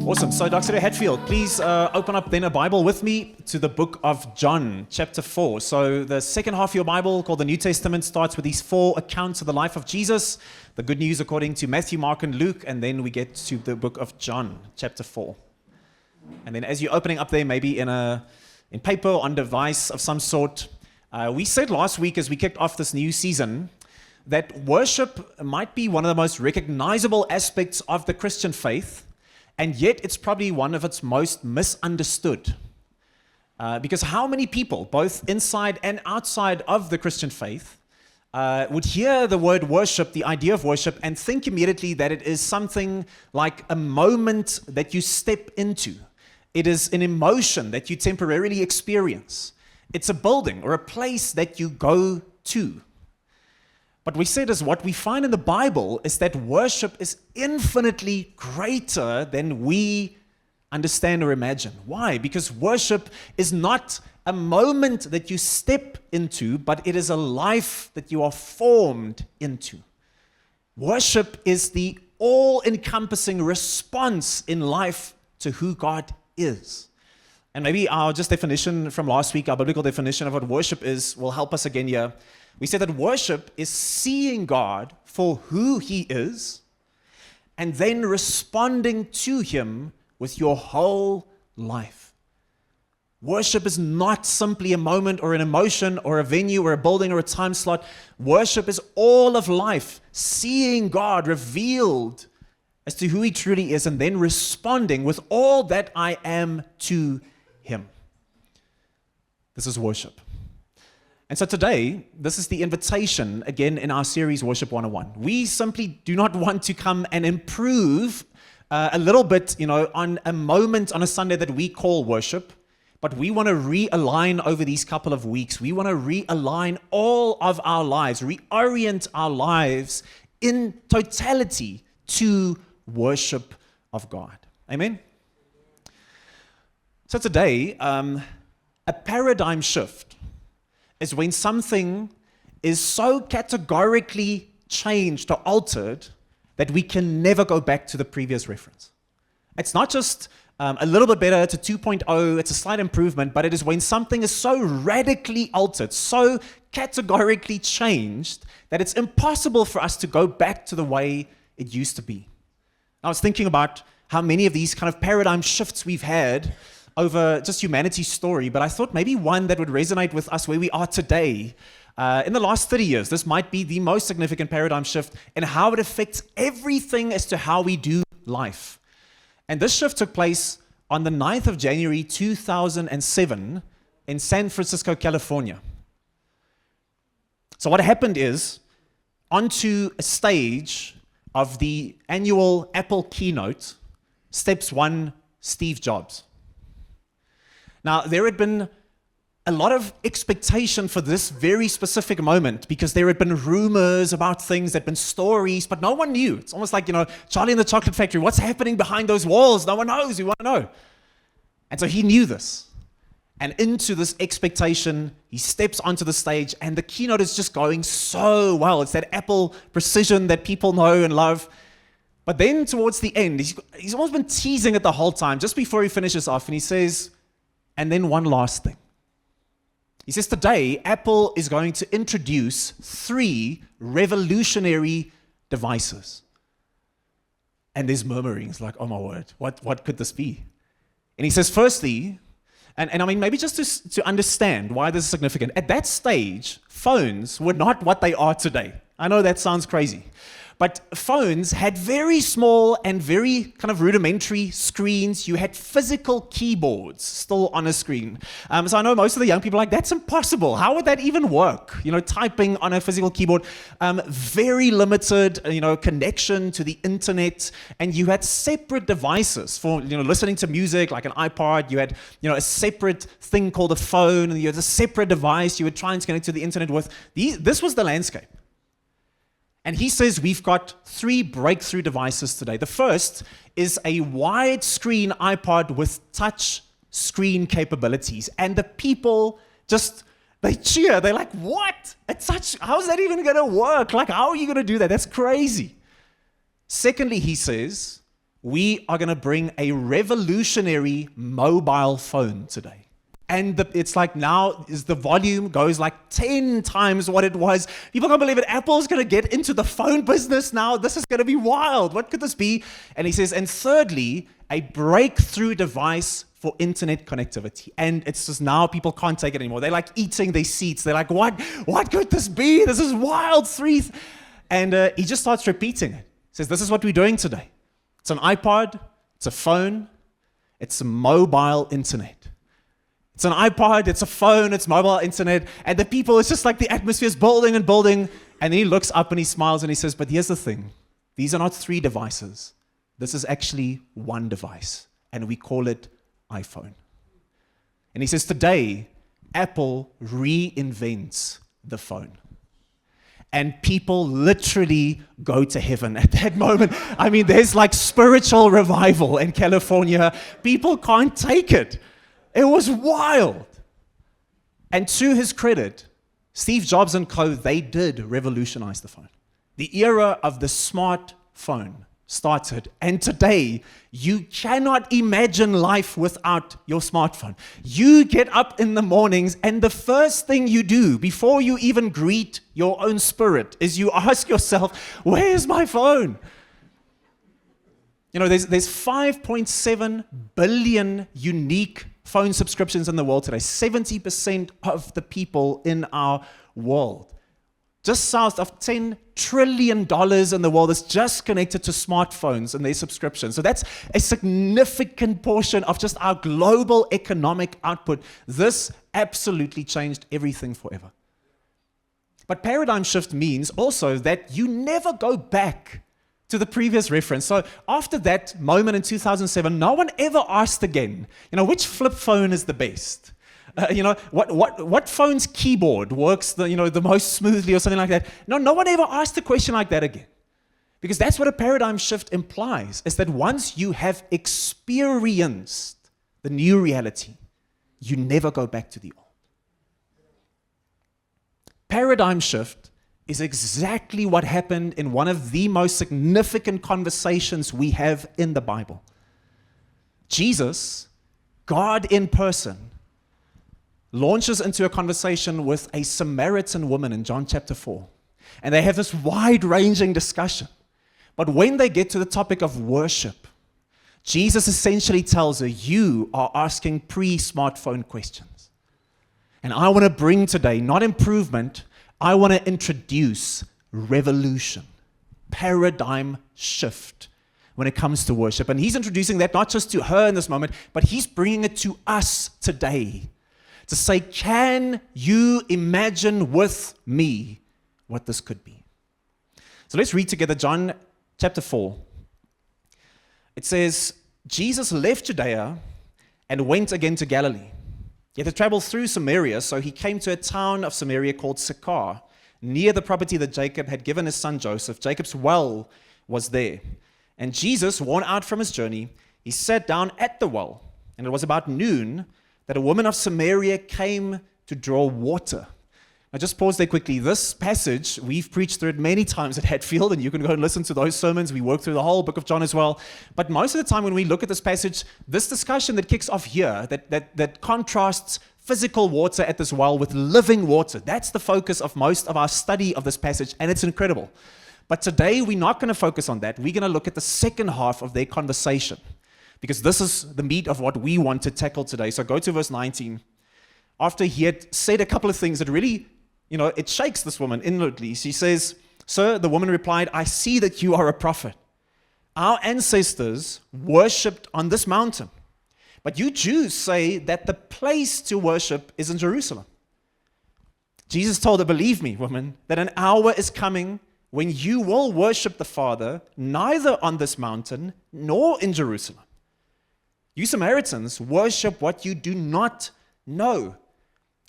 Awesome. So Dr. Hatfield, please open up then a Bible with me to the book of John, chapter 4. So the second half of your Bible, called the New Testament, starts with these 4 accounts of the life of Jesus. The good news according to Matthew, Mark, and Luke. And then we get to the book of John, chapter 4. And then as you're opening up there, maybe in paper or on device of some sort, we said last week as we kicked off this new season that worship might be one of the most recognizable aspects of the Christian faith. And yet it's probably one of its most misunderstood. Because how many people, both inside and outside of the Christian faith, would hear the word worship, the idea of worship, and think immediately that it is something like a moment that you step into. It is an emotion that you temporarily experience. It's a building or a place that you go to. What we said is what we find in the Bible is that worship is infinitely greater than we understand or imagine. Why? Because worship is not a moment that you step into, but it is a life that you are formed into. Worship is the all-encompassing response in life to who God is. And maybe our just definition from last week, our biblical definition of what worship is, will help us again here. We said that worship is seeing God for who He is and then responding to Him with your whole life. Worship is not simply a moment or an emotion or a venue or a building or a time slot. Worship is all of life, seeing God revealed as to who He truly is and then responding with all that I am to Him. This is worship. And so today, this is the invitation, again, in our series, Worship 101. We simply do not want to come and improve a little bit, on a moment on a Sunday that we call worship, but we want to realign over these couple of weeks. We want to realign all of our lives, reorient our lives in totality to worship of God. Amen? So today, a paradigm shift is when something is so categorically changed or altered that we can never go back to the previous reference. It's not just a little bit better to 2.0, it's a slight improvement, but it is when something is so radically altered, so categorically changed, that it's impossible for us to go back to the way it used to be. I was thinking about how many of these kind of paradigm shifts we've had over just humanity's story, but I thought maybe one that would resonate with us where we are today. In the last 30 years, this might be the most significant paradigm shift in how it affects everything as to how we do life. And this shift took place on the 9th of January 2007 in San Francisco, California. So what happened is, onto a stage of the annual Apple keynote steps one Steve Jobs. Now, there had been a lot of expectation for this very specific moment because there had been rumors about things, there had been stories, but no one knew. It's almost like, Charlie and the Chocolate Factory. What's happening behind those walls? No one knows. We want to know. And so he knew this. And into this expectation, he steps onto the stage, and the keynote is just going so well. It's that Apple precision that people know and love. But then towards the end, he's almost been teasing it the whole time, just before he finishes off, and he says, and then one last thing. He says, today, Apple is going to introduce 3 revolutionary devices. And there's murmuring. It's like, oh my word, what could this be? And he says, firstly, and I mean, maybe just to understand why this is significant, at that stage, phones were not what they are today. I know that sounds crazy. But phones had very small and very kind of rudimentary screens. You had physical keyboards still on a screen. So I know most of the young people are like, that's impossible. How would that even work? Typing on a physical keyboard. Very limited, connection to the internet. And you had separate devices for, listening to music, like an iPod. You had, a separate thing called a phone. And you had a separate device you would try and connect to the internet with. This was the landscape. And he says we've got 3 breakthrough devices today. The first is a widescreen iPod with touch screen capabilities. And the people they cheer. They're like, what? How's that even going to work? Like, how are you going to do that? That's crazy. Secondly, he says, we are going to bring a revolutionary mobile phone today. And it's like now the volume goes like 10 times what it was. People can't believe it. Apple's going to get into the phone business now. This is going to be wild. What could this be? And he says, and thirdly, a breakthrough device for internet connectivity. And it's just now people can't take it anymore. They're like eating their seats. They're like, what could this be? This is wild. And he just starts repeating it. He says, this is what we're doing today. It's an iPod. It's a phone. It's a mobile internet. It's an iPod, it's a phone, it's mobile internet, and the people, it's just like the atmosphere is building and building, and then he looks up and he smiles and he says, but here's the thing, these are not 3 devices. This is actually 1 device, and we call it iPhone. And he says, today, Apple reinvents the phone. And people literally go to heaven at that moment. I mean, there's like spiritual revival in California. People can't take it. It was wild. And to his credit, Steve Jobs and co, they did revolutionize the phone. The era of the smartphone started. And today, you cannot imagine life without your smartphone. You get up in the mornings, and the first thing you do before you even greet your own spirit is you ask yourself, where's my phone? There's 5.7 billion unique phone subscriptions in the world today. 70% of the people in our world. Just south of $10 trillion in the world is just connected to smartphones and their subscriptions. So that's a significant portion of just our global economic output. This absolutely changed everything forever. But paradigm shift means also that you never go back to the previous reference. So after that moment in 2007, no one ever asked again, which flip phone is the best? What phone's keyboard works the most smoothly or something like that? No one ever asked a question like that again. Because that's what a paradigm shift implies, is that once you have experienced the new reality, you never go back to the old. Paradigm shift is exactly what happened in one of the most significant conversations we have in the Bible. Jesus, God in person, launches into a conversation with a Samaritan woman in John chapter 4. And they have this wide-ranging discussion. But when they get to the topic of worship, Jesus essentially tells her, you are asking pre-smartphone questions. And I want to bring today, not improvement, I want to introduce revolution, paradigm shift when it comes to worship. And he's introducing that not just to her in this moment, but he's bringing it to us today to say, can you imagine with me what this could be? So let's read together John chapter 4. It says, Jesus left Judea and went again to Galilee. He had to travel through Samaria, so he came to a town of Samaria called Sychar, near the property that Jacob had given his son Joseph. Jacob's well was there. And Jesus, worn out from his journey, he sat down at the well. And it was about noon that a woman of Samaria came to draw water. Now just pause there quickly. This passage, we've preached through it many times at Hatfield, and you can go and listen to those sermons. We work through the whole book of John as well. But most of the time when we look at this passage, this discussion that kicks off here, that contrasts physical water at this well with living water, that's the focus of most of our study of this passage, and it's incredible. But today we're not going to focus on that. We're going to look at the second half of their conversation, because this is the meat of what we want to tackle today. So go to verse 19. After he had said a couple of things that really, it shakes this woman inwardly. She says, Sir, the woman replied, I see that you are a prophet. Our ancestors worshipped on this mountain, but you Jews say that the place to worship is in Jerusalem. Jesus told her, believe me, woman, that an hour is coming when you will worship the Father neither on this mountain nor in Jerusalem. You Samaritans worship what you do not know.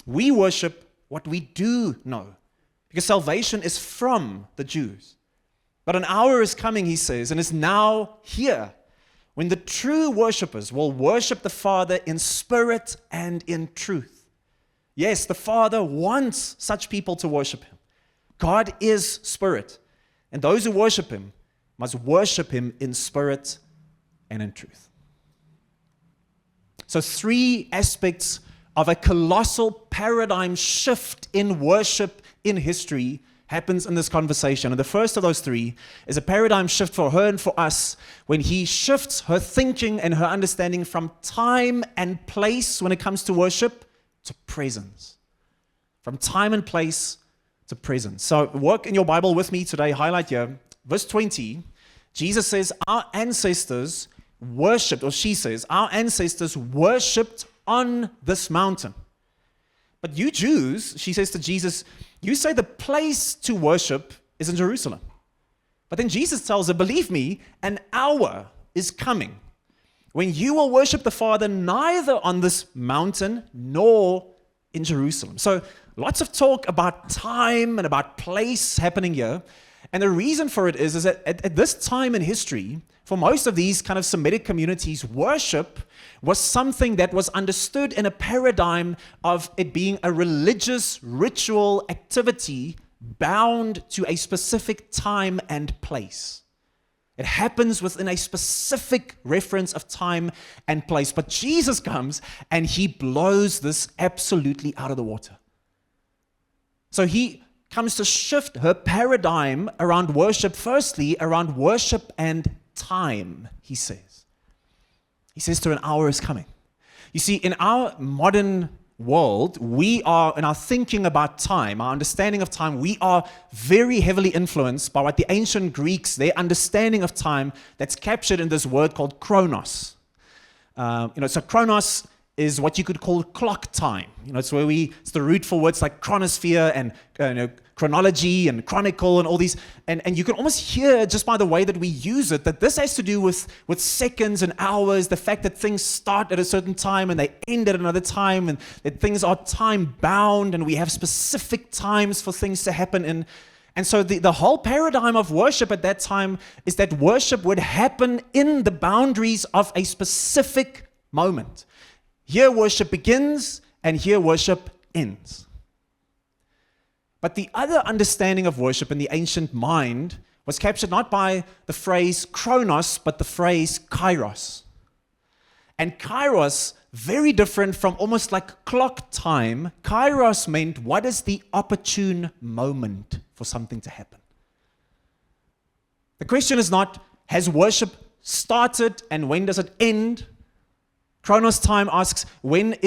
We worship what we do know, because salvation is from the Jews. But an hour is coming, he says, and is now here, when the true worshipers will worship the Father in spirit and in truth. Yes, the Father wants such people to worship him. God is spirit, and those who worship him must worship him in spirit and in truth. So 3 aspects of a colossal paradigm shift in worship in history happens in this conversation. And the first of those 3 is a paradigm shift for her and for us when he shifts her thinking and her understanding from time and place when it comes to worship to presence. From time and place to presence. So work in your Bible with me today, highlight here, verse 20, Jesus says, our ancestors worshipped, or she says, our ancestors worshipped on this mountain. But you Jews, she says to Jesus, you say the place to worship is in Jerusalem. But then Jesus tells her, believe me, an hour is coming when you will worship the Father neither on this mountain nor in Jerusalem. So lots of talk about time and about place happening here. And the reason for it is that at this time in history, for most of these kind of Semitic communities, worship was something that was understood in a paradigm of it being a religious ritual activity bound to a specific time and place. It happens within a specific reference of time and place. But Jesus comes and he blows this absolutely out of the water. So he comes to shift her paradigm around worship, firstly, around worship and time, he says. He says to her, an hour is coming. You see, in our modern world, we are, in our thinking about time, our understanding of time, we are very heavily influenced by what the ancient Greeks, their understanding of time, that's captured in this word called chronos. So chronos is what you could call clock time. It's the root for words like chronosphere and chronology and chronicle and all these. And you can almost hear just by the way that we use it that this has to do with seconds and hours, the fact that things start at a certain time and they end at another time, and that things are time bound and we have specific times for things to happen in. And so the whole paradigm of worship at that time is that worship would happen in the boundaries of a specific moment. Here worship begins, and here worship ends. But the other understanding of worship in the ancient mind was captured not by the phrase chronos, but the phrase kairos. And kairos, very different from almost like clock time. Kairos meant what is the opportune moment for something to happen. The question is not, has worship started and when does it end? Chronos time asks, when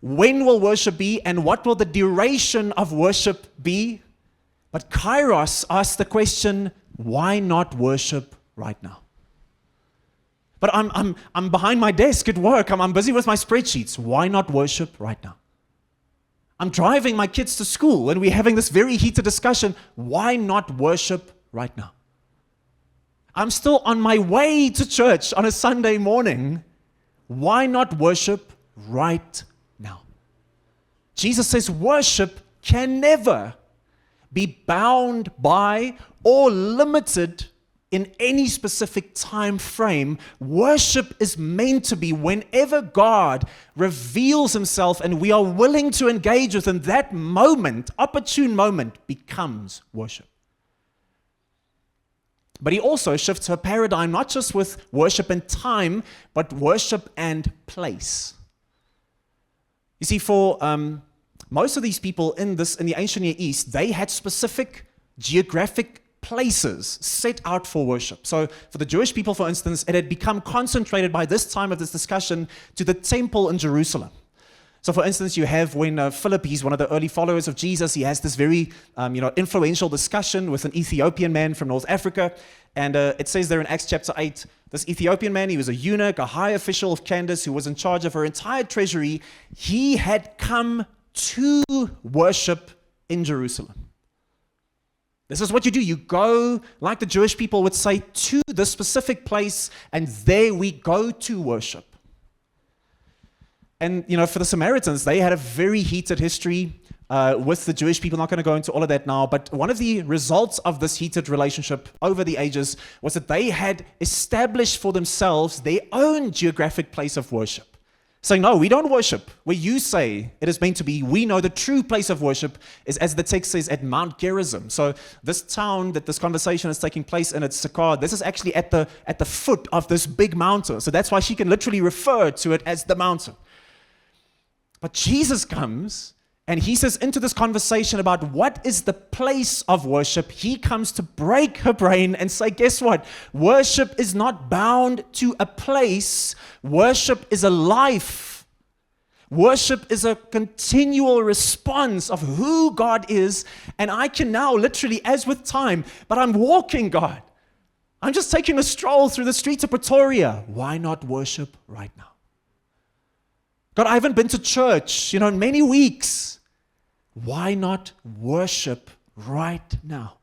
will worship be and what will the duration of worship be? But Kairos asks the question, why not worship right now? But I'm behind my desk at work. I'm busy with my spreadsheets. Why not worship right now? I'm driving my kids to school and we're having this very heated discussion. Why not worship right now? I'm still on my way to church on a Sunday morning. Why not worship right now? Jesus says worship can never be bound by or limited in any specific time frame. Worship is meant to be whenever God reveals himself and we are willing to engage with him, that moment, opportune moment, becomes worship. But he also shifts her paradigm, not just with worship and time, but worship and place. You see, for most of these people in the ancient Near East, they had specific geographic places set out for worship. So for the Jewish people, for instance, it had become concentrated by this time of this discussion to the temple in Jerusalem. So, for instance, you have when Philip, he's one of the early followers of Jesus, he has this very influential discussion with an Ethiopian man from North Africa. And it says there in Acts chapter 8, this Ethiopian man, he was a eunuch, a high official of Candace who was in charge of her entire treasury. He had come to worship in Jerusalem. This is what you do. You go, like the Jewish people would say, to the specific place, and there we go to worship. And, for the Samaritans, they had a very heated history with the Jewish people. I'm not going to go into all of that now, but one of the results of this heated relationship over the ages was that they had established for themselves their own geographic place of worship. Saying, no, we don't worship where you say it is meant to be. We know the true place of worship is, as the text says, at Mount Gerizim. So this town that this conversation is taking place in, it's Sychar, this is actually at the foot of this big mountain. So that's why she can literally refer to it as the mountain. But Jesus comes and he says into this conversation about what is the place of worship, he comes to break her brain and say, guess what? Worship is not bound to a place. Worship is a life. Worship is a continual response of who God is. And I can now literally, as with time, but I'm walking God. I'm just taking a stroll through the streets of Pretoria. Why not worship right now? God, I haven't been to church, in many weeks. Why not worship right now?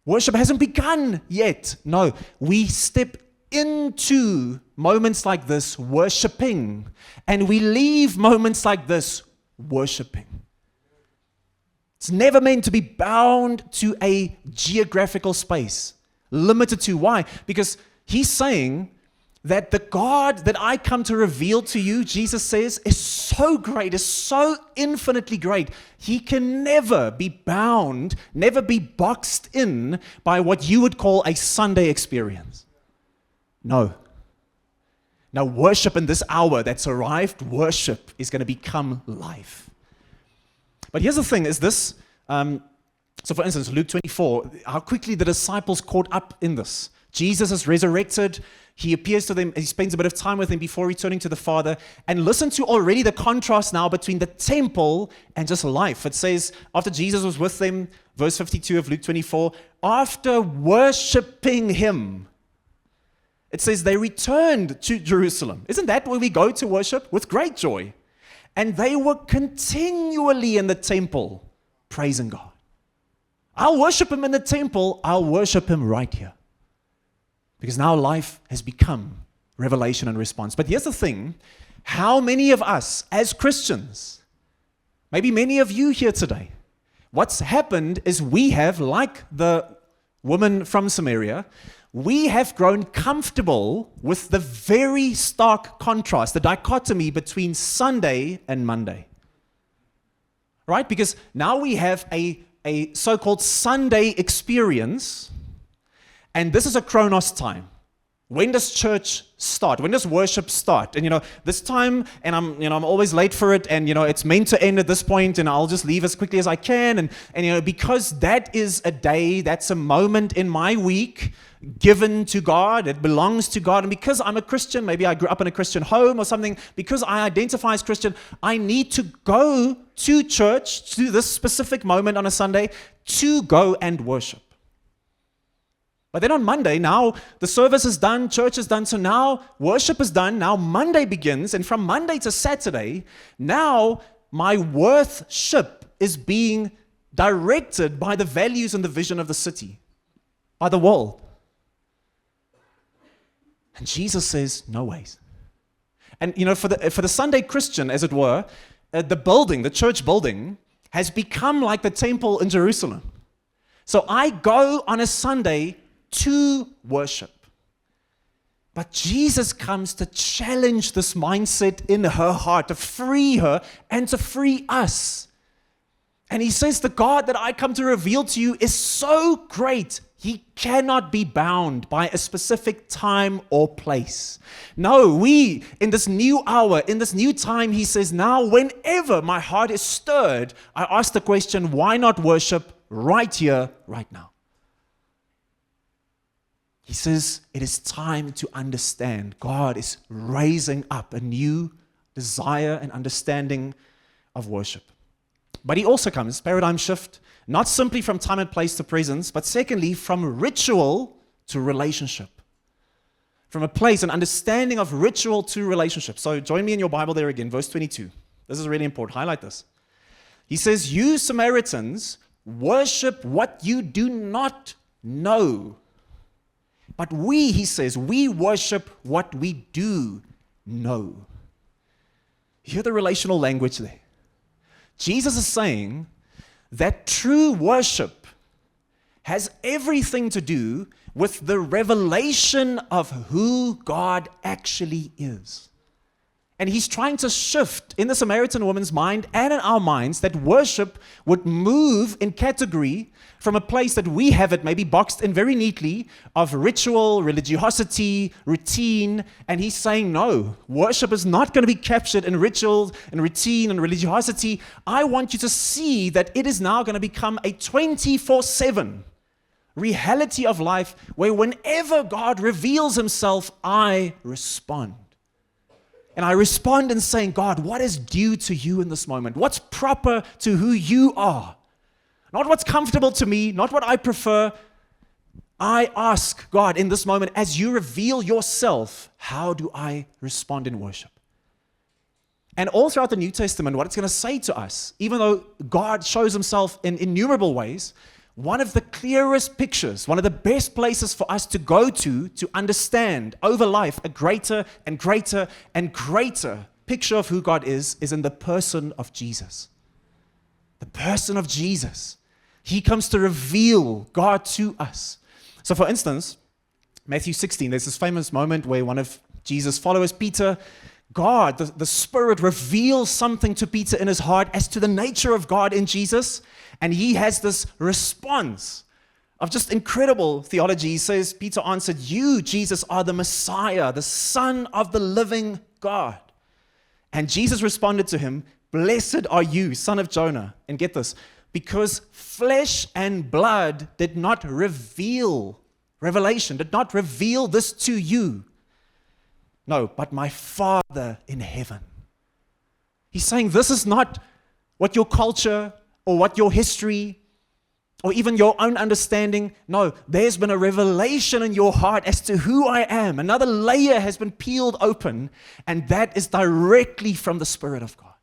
Worship hasn't begun yet. No, we step into moments like this worshiping, and we leave moments like this worshiping. It's never meant to be bound to a geographical space, limited to. Why? Because he's saying that the God that I come to reveal to you, Jesus says, is so great, is so infinitely great. He can never be bound, never be boxed in by what you would call a Sunday experience. No. Now, worship in this hour that's arrived, worship is going to become life. But here's the thing, is this, so for instance, Luke 24, how quickly the disciples caught up in this. Jesus is resurrected. He appears to them. He spends a bit of time with them before returning to the Father. And listen to already the contrast now between the temple and just life. It says, after Jesus was with them, verse 52 of Luke 24, after worshiping him, it says they returned to Jerusalem. Isn't that where we go to worship? With great joy. And they were continually in the temple, praising God. I'll worship him in the temple. I'll worship him right here. Because now life has become revelation and response. But here's the thing. How many of us as Christians, maybe many of you here today, what's happened is we have, like the woman from Samaria, we have grown comfortable with the very stark contrast, the dichotomy between Sunday and Monday. Right? Because now we have a so-called Sunday experience. And this is a chronos time. When does church start? When does worship start? And this time, and I'm always late for it, and it's meant to end at this point, and I'll just leave as quickly as I can. And because that is a day, that's a moment in my week given to God. It belongs to God. And because I'm a Christian, maybe I grew up in a Christian home or something, because I identify as Christian, I need to go to church, to this specific moment on a Sunday, to go and worship. But then on Monday, now the service is done, church is done, so now worship is done, now Monday begins, and from Monday to Saturday, now my worship is being directed by the values and the vision of the city, by the world. And Jesus says, no ways. And for the Sunday Christian, as it were, the church building, has become like the temple in Jerusalem. So I go on a Sunday to worship. But Jesus comes to challenge this mindset in her heart, to free her and to free us. And he says, the God that I come to reveal to you is so great, he cannot be bound by a specific time or place. No, we, in this new hour, in this new time, he says, now whenever my heart is stirred, I ask the question, why not worship right here, right now? He says, it is time to understand God is raising up a new desire and understanding of worship. But he also comes, paradigm shift, not simply from time and place to presence, but secondly, from ritual to relationship. From a place, an understanding of ritual to relationship. So join me in your Bible there again, verse 22. This is really important. Highlight this. He says, you Samaritans worship what you do not know. But we, he says, we worship what we do know. You hear the relational language there. Jesus is saying that true worship has everything to do with the revelation of who God actually is. And he's trying to shift in the Samaritan woman's mind and in our minds that worship would move in category from a place that we have it maybe boxed in very neatly of ritual, religiosity, routine. And he's saying, no, worship is not going to be captured in ritual and routine and religiosity. I want you to see that it is now going to become a 24/7 reality of life where whenever God reveals himself, I respond. And I respond in saying, God, what is due to you in this moment? What's proper to who you are? Not what's comfortable to me, not what I prefer. I ask God in this moment, as you reveal yourself, how do I respond in worship? And all throughout the New Testament, what it's going to say to us, even though God shows himself in innumerable ways, one of the clearest pictures, one of the best places for us to go to understand over life a greater and greater and greater picture of who God is in the person of Jesus. The person of Jesus. He comes to reveal God to us. So for instance, Matthew 16, there's this famous moment where one of Jesus' followers, Peter, God, the Spirit reveals something to Peter in his heart as to the nature of God in Jesus. And he has this response of just incredible theology. He says, Peter answered, you, Jesus, are the Messiah, the Son of the living God. And Jesus responded to him, blessed are you, son of Jonah. And get this, because flesh and blood did not reveal this to you. No, but my Father in heaven. He's saying this is not what your culture or what your history or even your own understanding. No, there's been a revelation in your heart as to who I am. Another layer has been peeled open, and that is directly from the Spirit of God.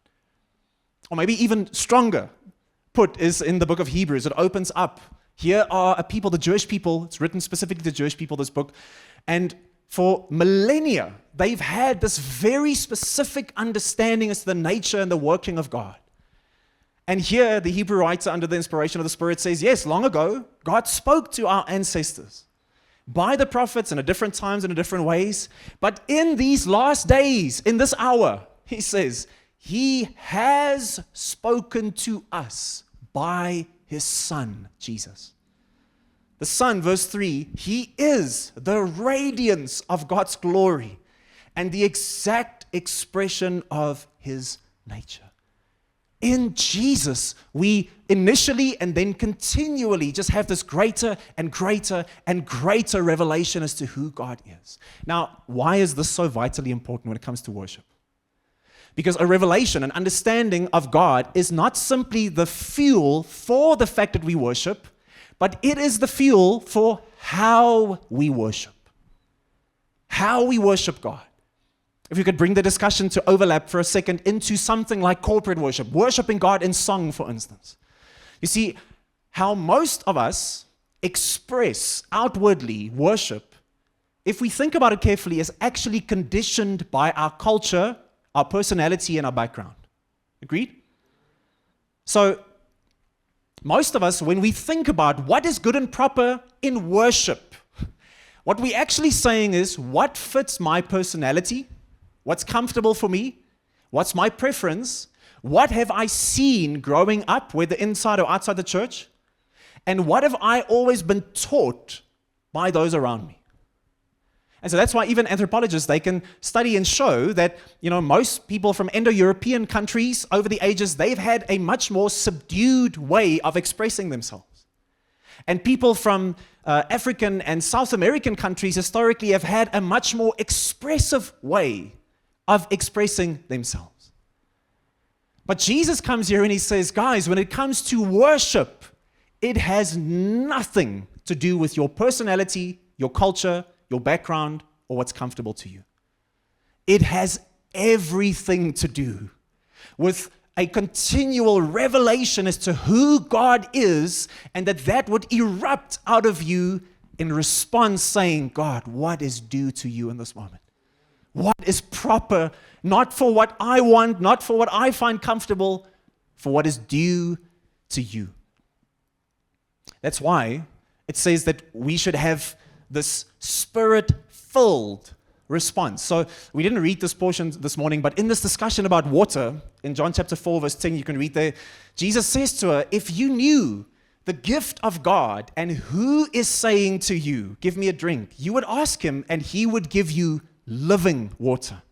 Or maybe even stronger put is in the book of Hebrews. It opens up. Here are a people, the Jewish people. It's written specifically to Jewish people, this book. And for millennia, they've had this very specific understanding as to the nature and the working of God. And here, the Hebrew writer, under the inspiration of the Spirit, says, yes, long ago, God spoke to our ancestors by the prophets in different times and in different ways. But in these last days, in this hour, he says, he has spoken to us by his Son, Jesus. The Son, verse 3, he is the radiance of God's glory and the exact expression of his nature. In Jesus, we initially and then continually just have this greater and greater and greater revelation as to who God is. Now, why is this so vitally important when it comes to worship? Because a revelation, an understanding of God is not simply the fuel for the fact that we worship, but it is the fuel for how we worship. How we worship God. If you could bring the discussion to overlap for a second into something like corporate worship, worshiping God in song, for instance. You see, how most of us express outwardly worship, if we think about it carefully, is actually conditioned by our culture, our personality, and our background. Agreed? So, most of us, when we think about what is good and proper in worship, what we're actually saying is, what fits my personality? What's comfortable for me? What's my preference? What have I seen growing up, whether inside or outside the church? And what have I always been taught by those around me? And so that's why even anthropologists, they can study and show that, most people from Indo-European countries over the ages, they've had a much more subdued way of expressing themselves. And people from African and South American countries historically have had a much more expressive way of expressing themselves. But Jesus comes here and he says, guys, when it comes to worship, it has nothing to do with your personality, your culture, your background, or what's comfortable to you. It has everything to do with a continual revelation as to who God is, and that would erupt out of you in response, saying, God, what is due to you in this moment? What is proper, not for what I want, not for what I find comfortable, for what is due to you. That's why it says that we should have this Spirit-filled response. So we didn't read this portion this morning, but in this discussion about water, in John chapter 4, verse 10, you can read there, Jesus says to her, if you knew the gift of God and who is saying to you, give me a drink, you would ask him and he would give you living water.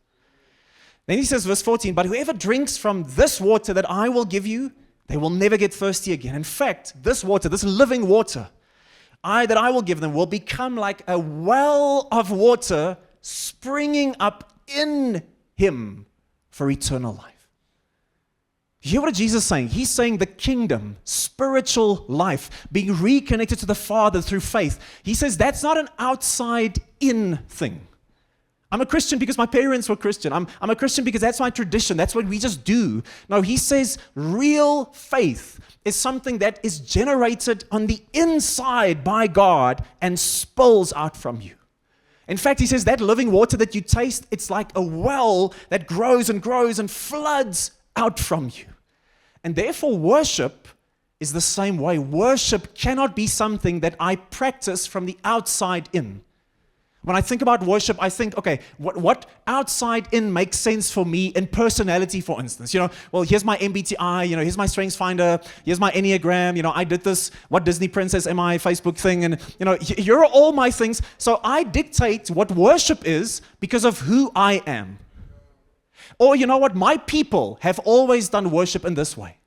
Then he says, verse 14, but whoever drinks from this water that I will give you, they will never get thirsty again. In fact, this water, this living water, that I will give them will become like a well of water springing up in him for eternal life. You hear what Jesus is saying? He's saying the kingdom, spiritual life, being reconnected to the Father through faith. He says that's not an outside-in thing. I'm a Christian because my parents were Christian. I'm a Christian because that's my tradition. That's what we just do. No, he says real faith is something that is generated on the inside by God and spills out from you. In fact, he says that living water that you taste, it's like a well that grows and grows and floods out from you. And therefore, worship is the same way. Worship cannot be something that I practice from the outside in. When I think about worship, I think, okay, what outside in makes sense for me in personality, for instance? Well, here's my MBTI, here's my Strengths Finder, here's my Enneagram, I did this, what Disney princess am I, Facebook thing, and, here are all my things. So I dictate what worship is because of who I am. Or, my people have always done worship in this way.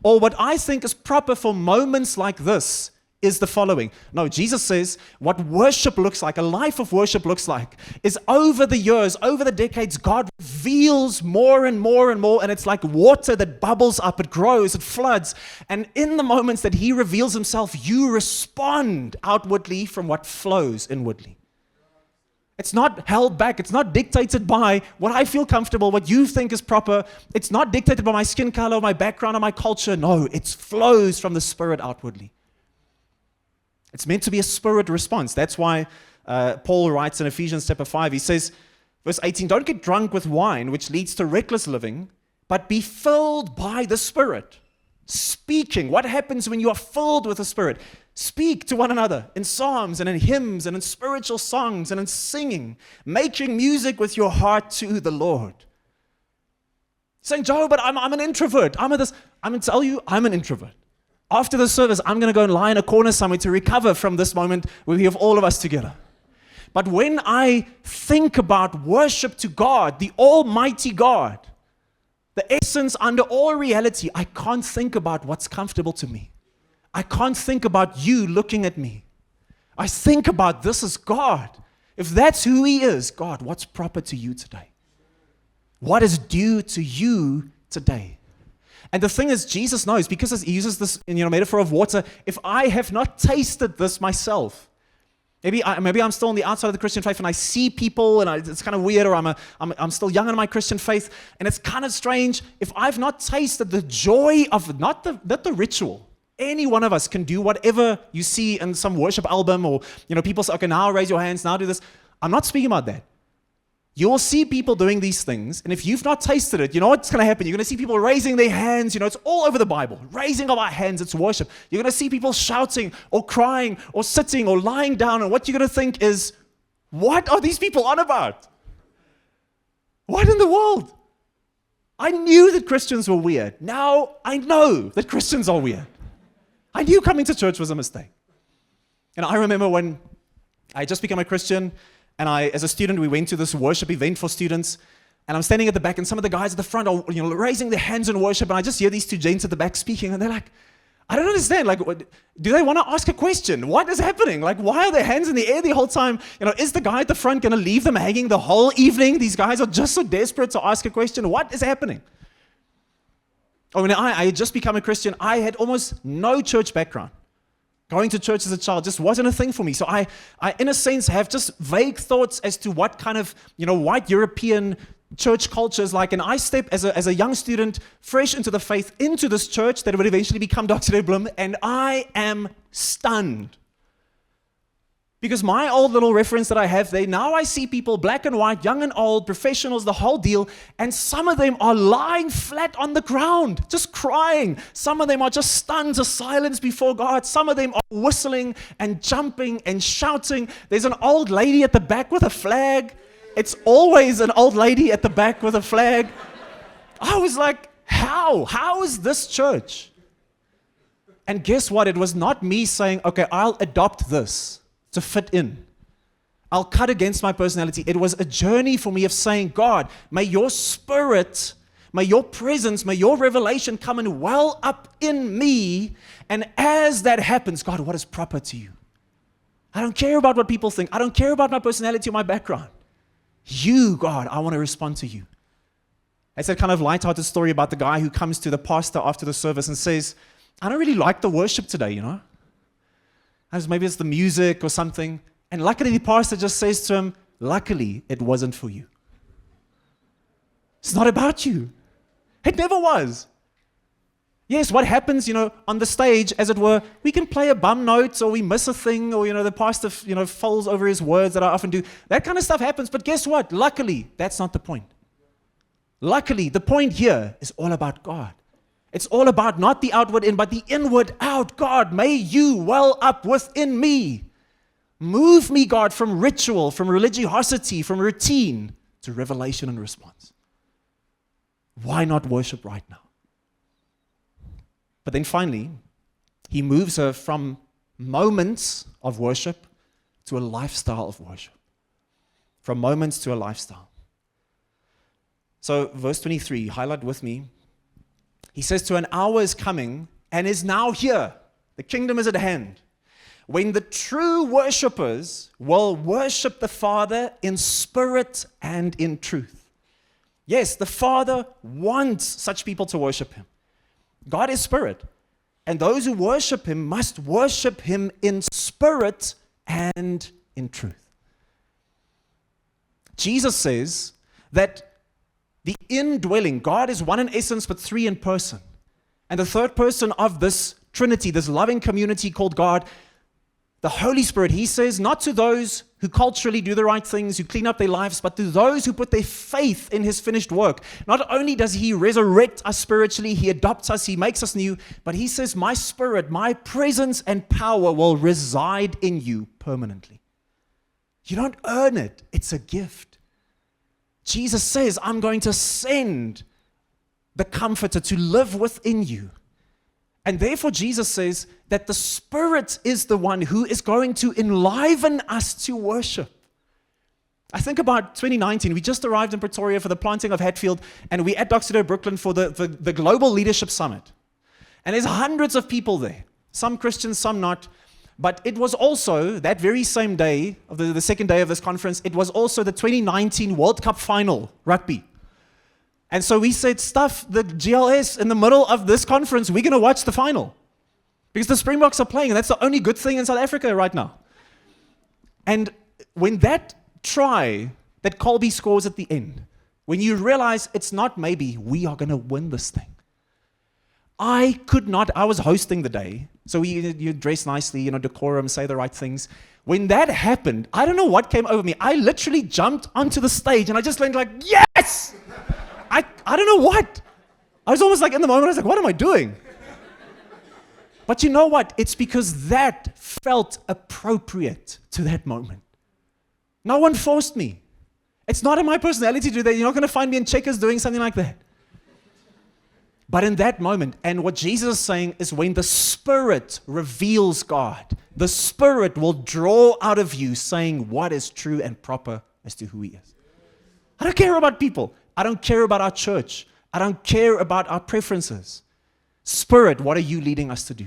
Or what I think is proper for moments like this is the following. No, Jesus says what worship looks like, a life of worship looks like, is over the years, over the decades, God reveals more and more and more, and it's like water that bubbles up, it grows, it floods, and in the moments that he reveals himself, you respond outwardly from what flows inwardly. It's not held back. It's not dictated by what I feel comfortable, what you think is proper. It's not dictated by my skin color, my background, or my culture. No, it flows from the Spirit outwardly. It's meant to be a spirit response. That's why Paul writes in Ephesians chapter 5, he says, verse 18, don't get drunk with wine, which leads to reckless living, but be filled by the Spirit. Speaking. What happens when you are filled with the Spirit? Speak to one another in psalms and in hymns and in spiritual songs and in singing, making music with your heart to the Lord. Saying, Joe, but I'm an introvert. I'm going to tell you, I'm an introvert. After the service, I'm going to go and lie in a corner somewhere to recover from this moment where we have all of us together. But when I think about worship to God, the Almighty God, the essence under all reality, I can't think about what's comfortable to me. I can't think about you looking at me. I think about this is God. If that's who he is, God, what's proper to you today? What is due to you today? And the thing is, Jesus knows, because he uses this metaphor of water, if I have not tasted this myself, maybe I'm still on the outside of the Christian faith and I see people and it's kind of weird, or I'm still young in my Christian faith and it's kind of strange. If I've not tasted the joy of not the ritual, any one of us can do whatever you see in some worship album, or people say, okay, now raise your hands, now do this. I'm not speaking about that. You'll see people doing these things, and if you've not tasted it, you know what's going to happen? You're going to see people raising their hands. It's all over the Bible. Raising of our hands, it's worship. You're going to see people shouting or crying or sitting or lying down, and what you're going to think is, what are these people on about? What in the world? I knew that Christians were weird. Now I know that Christians are weird. I knew coming to church was a mistake. And I remember when I just became a Christian, and as a student, we went to this worship event for students, and I'm standing at the back, and some of the guys at the front are raising their hands in worship, and I just hear these two gents at the back speaking, and they're like, I don't understand. Like, do they want to ask a question? What is happening? Like, why are their hands in the air the whole time? Is the guy at the front going to leave them hanging the whole evening? These guys are just so desperate to ask a question. What is happening? Oh, when I had just become a Christian, I had almost no church background. Going to church as a child just wasn't a thing for me. So I in a sense, have just vague thoughts as to what kind of, white European church culture is like. And I step as a young student, fresh into the faith, into this church that would eventually become Dr. De Blum, and I am stunned. Because my old little reference that I have there, now I see people, black and white, young and old, professionals, the whole deal, and some of them are lying flat on the ground, just crying. Some of them are just stunned to silence before God. Some of them are whistling and jumping and shouting. There's an old lady at the back with a flag. It's always an old lady at the back with a flag. I was like, how? How is this church? And guess what? It was not me saying, okay, I'll adopt this to fit in. I'll cut against my personality. It was a journey for me of saying, God, may your spirit, may your presence, may your revelation come and well up in me. And as that happens, God, what is proper to you? I don't care about what people think. I don't care about my personality or my background. You, God, I want to respond to you. It's that kind of lighthearted story about the guy who comes to the pastor after the service and says, I don't really like the worship today, As maybe it's the music or something. And luckily the pastor just says to him, luckily it wasn't for you. It's not about you. It never was. Yes, what happens, on the stage, as it were, we can play a bum note or we miss a thing or, the pastor, falls over his words that I often do. That kind of stuff happens. But guess what? Luckily, that's not the point. Luckily, the point here is all about God. It's all about not the outward in, but the inward out. God, may you well up within me. Move me, God, from ritual, from religiosity, from routine to revelation and response. Why not worship right now? But then finally, he moves her from moments of worship to a lifestyle of worship. From moments to a lifestyle. So, verse 23, highlight with me. He says, to an hour is coming and is now here. The kingdom is at hand. When the true worshipers will worship the Father in spirit and in truth. Yes, the Father wants such people to worship Him. God is spirit. And those who worship Him must worship Him in spirit and in truth. Jesus says that the indwelling, God is one in essence, but three in person. And the third person of this Trinity, this loving community called God, the Holy Spirit, He says, not to those who culturally do the right things, who clean up their lives, but to those who put their faith in His finished work. Not only does He resurrect us spiritually, He adopts us, He makes us new, but He says, my spirit, my presence and power will reside in you permanently. You don't earn it. It's a gift. Jesus says, I'm going to send the Comforter to live within you. And therefore, Jesus says that the Spirit is the one who is going to enliven us to worship. I think about 2019, we just arrived in Pretoria for the planting of Hatfield, and we're at Doxedo, Brooklyn for the Global Leadership Summit. And there's hundreds of people there, some Christians, some not. But it was also, that very same day, of the second day of this conference, it was also the 2019 World Cup final, rugby. And so we said, stuff the GLS in the middle of this conference, we're going to watch the final. Because the Springboks are playing, and that's the only good thing in South Africa right now. And when that try that Colby scores at the end, when you realize it's not maybe, we are going to win this thing. I was hosting the day, so you dress nicely, decorum, say the right things. When that happened, I don't know what came over me. I literally jumped onto the stage and I just went like, yes! I don't know what. I was almost like in the moment, I was like, what am I doing? But you know what? It's because that felt appropriate to that moment. No one forced me. It's not in my personality to do that. You're not going to find me in Checkers doing something like that. But in that moment, and what Jesus is saying is when the Spirit reveals God, the Spirit will draw out of you saying what is true and proper as to who He is. I don't care about people. I don't care about our church. I don't care about our preferences. Spirit, what are you leading us to do?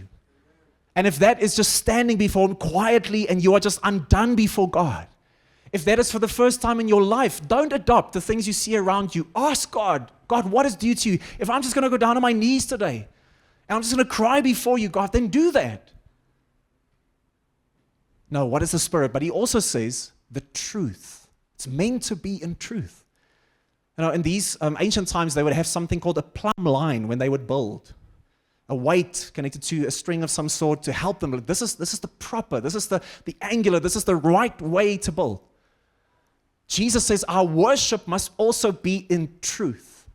And if that is just standing before Him quietly and you are just undone before God, if that is for the first time in your life, don't adopt the things you see around you. Ask God, God, what is due to you? If I'm just going to go down on my knees today and I'm just going to cry before you, God, then do that. No, what is the Spirit? But He also says the truth. It's meant to be in truth. You know, in these ancient times, they would have something called a plumb line when they would build. A weight connected to a string of some sort to help them. This is the proper, this is the angular, this is the right way to build. Jesus says our worship must also be in truth.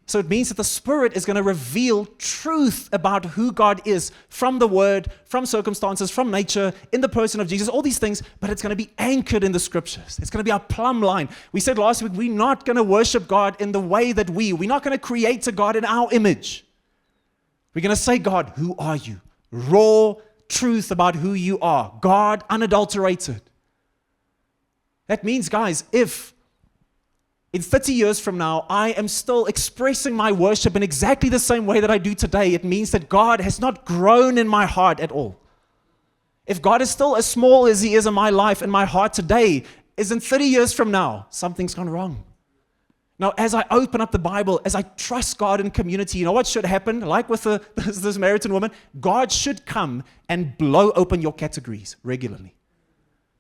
So it means that the Spirit is going to reveal truth about who God is from the Word, from circumstances, from nature, in the person of Jesus, all these things, but it's going to be anchored in the Scriptures. It's going to be our plumb line. We said last week, we're not going to worship God in the way that we're not going to create a God in our image. We're going to say, God, who are you? Raw truth about who you are. God, unadulterated. That means, guys, if in 30 years from now, I am still expressing my worship in exactly the same way that I do today, it means that God has not grown in my heart at all. If God is still as small as He is in my life, in my heart today, is in 30 years from now, something's gone wrong. Now, as I open up the Bible, as I trust God in community, you know what should happen? Like with the Samaritan woman, God should come and blow open your categories regularly.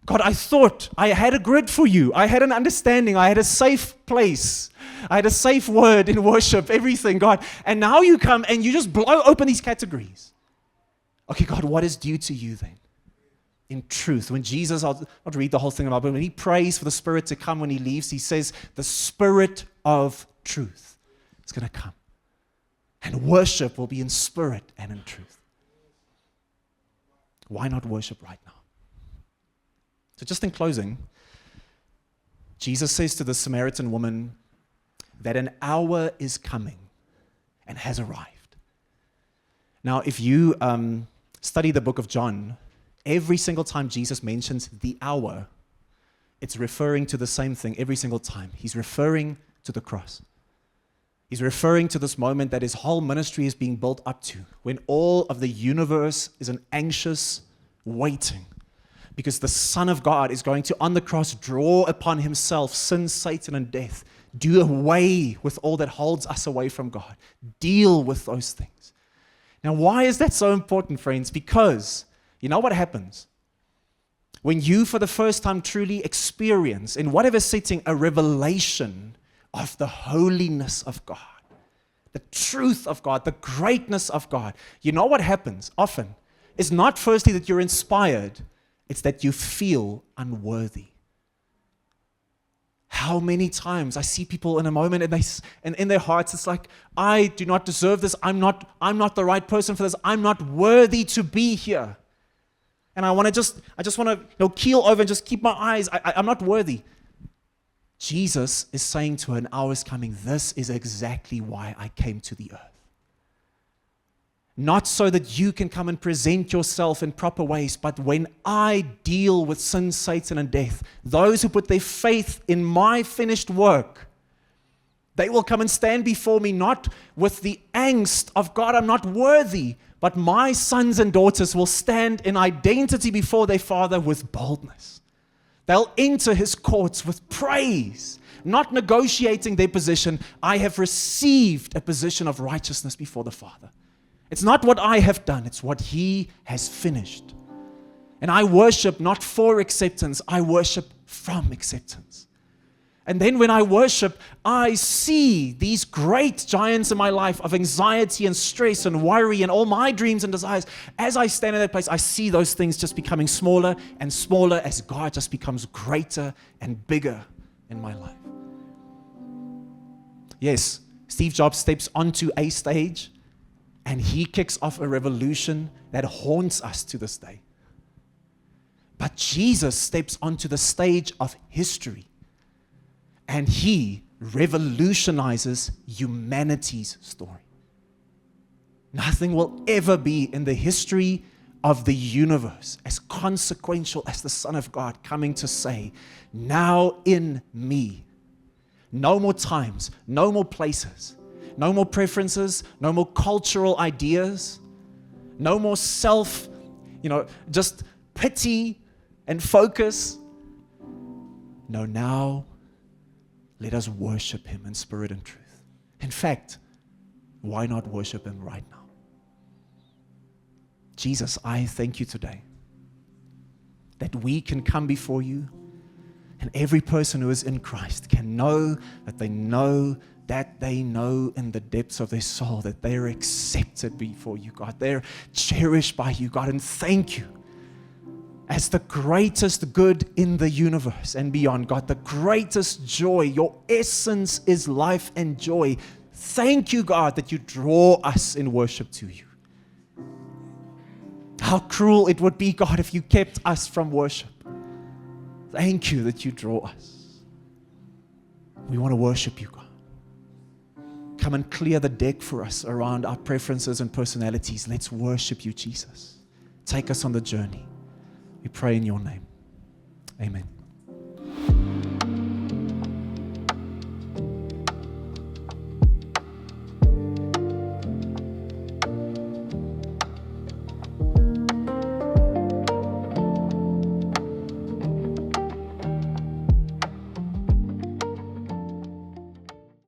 God, I thought I had a grid for you. I had an understanding. I had a safe place. I had a safe word in worship, everything, God. And now you come and you just blow open these categories. Okay, God, what is due to you then? In truth, when Jesus, I'll not read the whole thing about, but when He prays for the Spirit to come when He leaves, He says, the Spirit of truth is going to come. And worship will be in spirit and in truth. Why not worship right now? So just in closing, Jesus says to the Samaritan woman that an hour is coming and has arrived. Now, if you study the book of John, every single time Jesus mentions the hour, it's referring to the same thing every single time. He's referring to the cross. He's referring to this moment that His whole ministry is being built up to, when all of the universe is an anxious waiting. Because the Son of God is going to, on the cross, draw upon Himself sin, Satan, and death. Do away with all that holds us away from God. Deal with those things. Now, why is that so important, friends? Because you know what happens? When you, for the first time, truly experience, in whatever setting, a revelation of the holiness of God, the truth of God, the greatness of God, you know what happens often is not firstly that you're inspired, it's that you feel unworthy. How many times I see people in a moment and in their hearts, it's like, I do not deserve this. I'm not the right person for this. I'm not worthy to be here. And I just want to keel over and just keep my eyes. I'm not worthy. Jesus is saying to her, an hour is coming. This is exactly why I came to the earth. Not so that you can come and present yourself in proper ways, but when I deal with sin, Satan, and death, those who put their faith in my finished work, they will come and stand before me, not with the angst of, God, I'm not worthy, but my sons and daughters will stand in identity before their Father with boldness. They'll enter His courts with praise, not negotiating their position. I have received a position of righteousness before the Father. It's not what I have done, it's what He has finished. And I worship not for acceptance, I worship from acceptance. And then when I worship, I see these great giants in my life of anxiety and stress and worry and all my dreams and desires. As I stand in that place, I see those things just becoming smaller and smaller as God just becomes greater and bigger in my life. Yes, Steve Jobs steps onto a stage and he kicks off a revolution that haunts us to this day. But Jesus steps onto the stage of history and He revolutionizes humanity's story. Nothing will ever be in the history of the universe as consequential as the Son of God coming to say, now in me. No more times, no more places, no more preferences, no more cultural ideas, no more just pity and focus. No, now let us worship Him in spirit and truth. In fact, why not worship Him right now? Jesus, I thank you today that we can come before you, and every person who is in Christ can know that they know in the depths of their soul that they're accepted before you, God. They're cherished by you, God, and thank you as the greatest good in the universe and beyond, God, the greatest joy. Your essence is life and joy. Thank you, God, that you draw us in worship to you. How cruel it would be, God, if you kept us from worship. Thank you that you draw us. We want to worship you, God. Come and clear the deck for us around our preferences and personalities. Let's worship you, Jesus. Take us on the journey. We pray in your name. Amen.